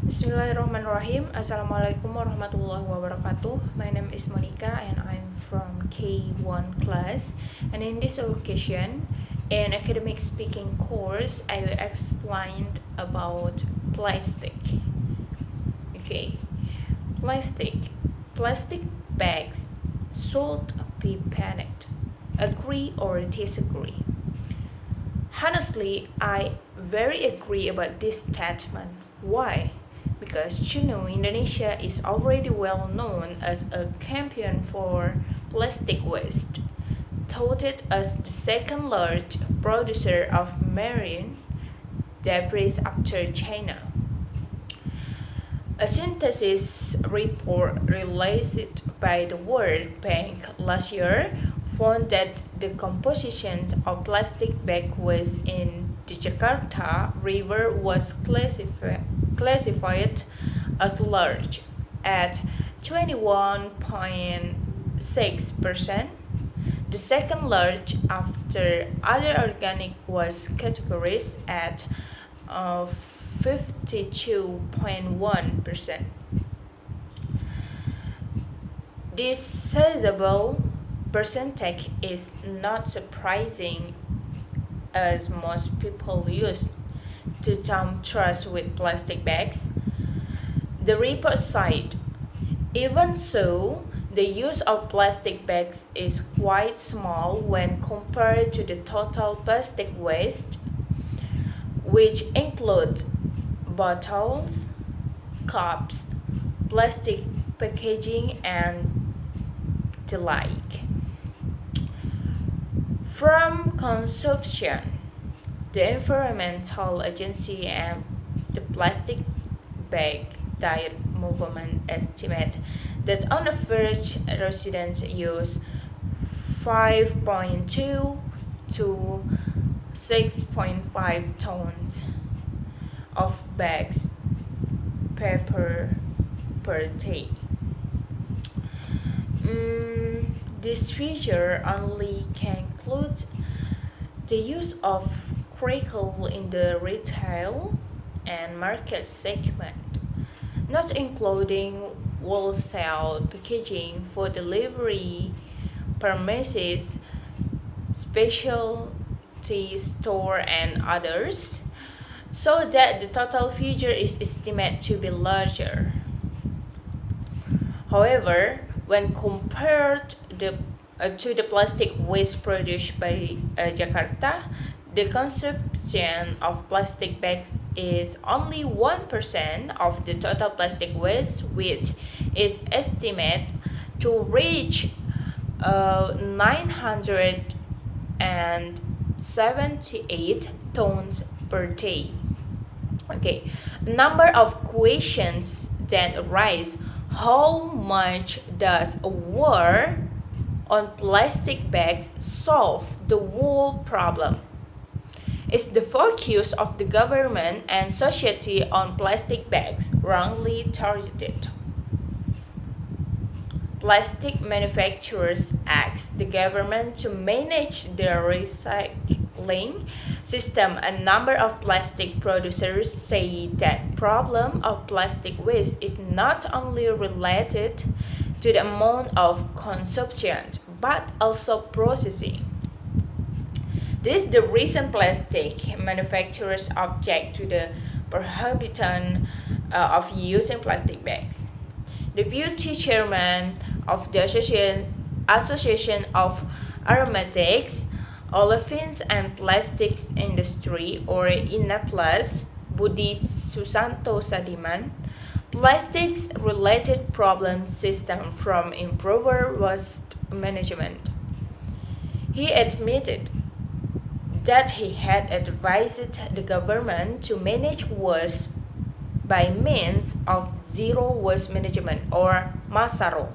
Bismillahirrahmanirrahim. Assalamualaikum warahmatullahi wabarakatuh. My name is Monika and I'm from K1 class. And in this occasion, in academic speaking course, I will explain about plastic. Okay, plastic bags should be banned. Agree or disagree? Honestly, I very agree about this statement. Why? Because Indonesia is already well known as a champion for plastic waste, touted as the second largest producer of marine debris after China. A synthesis report released by the World Bank last year found that the composition of plastic bag waste in the Jakarta River was classified as large at 21.6%, the second large after other organic waste categories at 52.1%. This sizable percentage is not surprising as most people used to dump trash with plastic bags. The report cited, even so, the use of plastic bags is quite small when compared to the total plastic waste, which includes bottles, cups, plastic packaging, and the like. From consumption, the Environmental Agency and the Plastic Bag Diet Movement estimate that on average residents use 5.2 to 6.5 tons of bags per day. This figure only concludes the use of crackle in the retail and market segment, not including wholesale packaging for delivery, pharmacies, specialty store, and others, so that the total figure is estimated to be larger. However, when compared to the plastic waste produced by Jakarta, the consumption of plastic bags is only 1% of the total plastic waste, which is estimated to reach 978 tons per day. Okay, number of questions then arise. How much does a war on plastic bags solve the whole problem? Is the focus of the government and society on plastic bags wrongly targeted? Plastic manufacturers ask the government to manage their recycling system. A number of plastic producers say that problem of plastic waste is not only related to the amount of consumption but also processing. This is the reason plastic manufacturers object to the prohibition of using plastic bags. Deputy chairman of the Association of Aromatics, Olefins and Plastics Industry, or INAPLAS, Budi Susanto Sadiman, plastics-related problems stem from improper waste management. He admitted that he had advised the government to manage waste by means of zero waste management, or Masaro.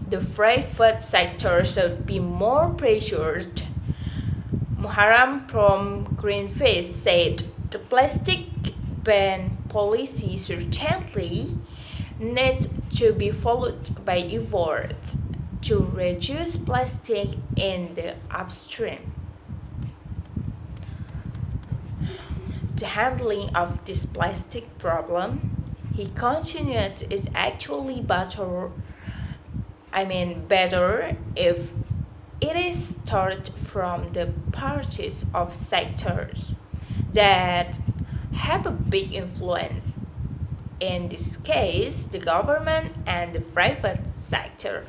The private sector should be more pressured. Muharram from Greenpeace said the plastic ban policy certainly needs to be followed by efforts to reduce plastic in the upstream. the handling of this plastic problem, he continued, is actually better. Better if it is started from the parties of sectors that have a big influence. In this case, the government and the private sector.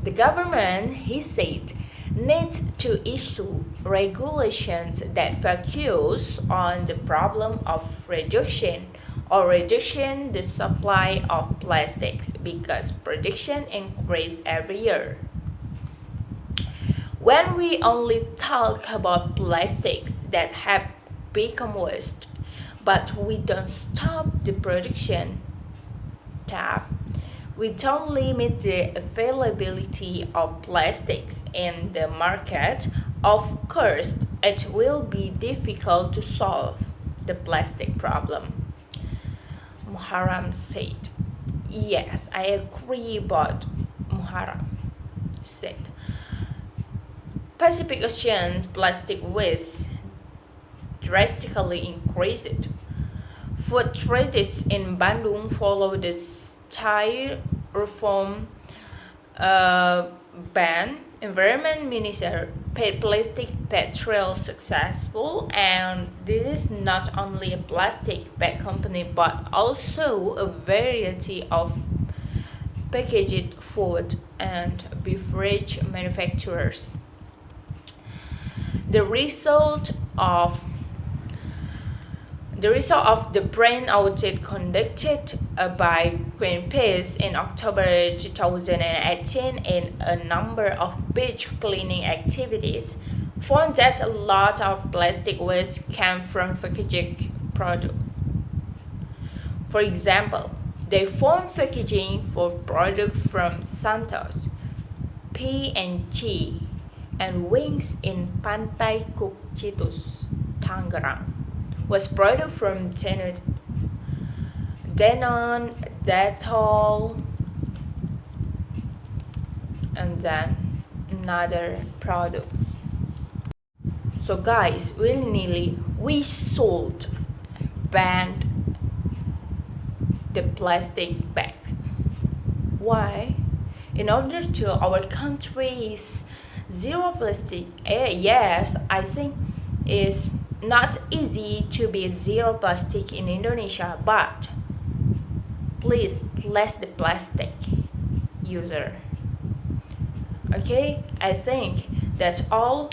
The government, he said, needs to issue regulations that focus on the problem of reduction the supply of plastics because production increases every year. When we only talk about plastics that have become waste, but we don't stop the production tab, we don't limit the availability of plastics in the market, of course, it will be difficult to solve the plastic problem. Muharram said. Yes, I agree, but Muharram said. Pacific Ocean's plastic waste drastically increased. Food traders in Bandung follow the styrofoam ban. Environment Minister paid plastic petrol successful, and this is not only a plastic bag company but also a variety of packaged food and beverage manufacturers. The result of the brain audit conducted by Greenpeace in October 2018 in a number of beach cleaning activities found that a lot of plastic waste came from packaging products. For example, they found packaging for products from Santos, P&G, and Wings in Pantai Citus, Tangerang was product from Denon, Dettol, and then another product. So guys, willy-nilly we sold banned the plastic bags. Why? In order to our country's zero plastic. Yes, I think it's not easy to be zero plastic in Indonesia, but please less the plastic user. Okay, I think that's all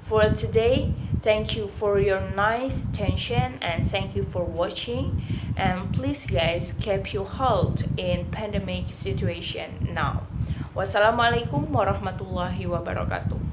for today. Thank you for your nice attention and thank you for watching, and please guys keep your health in pandemic situation now. Wassalamualaikum warahmatullahi wabarakatuh.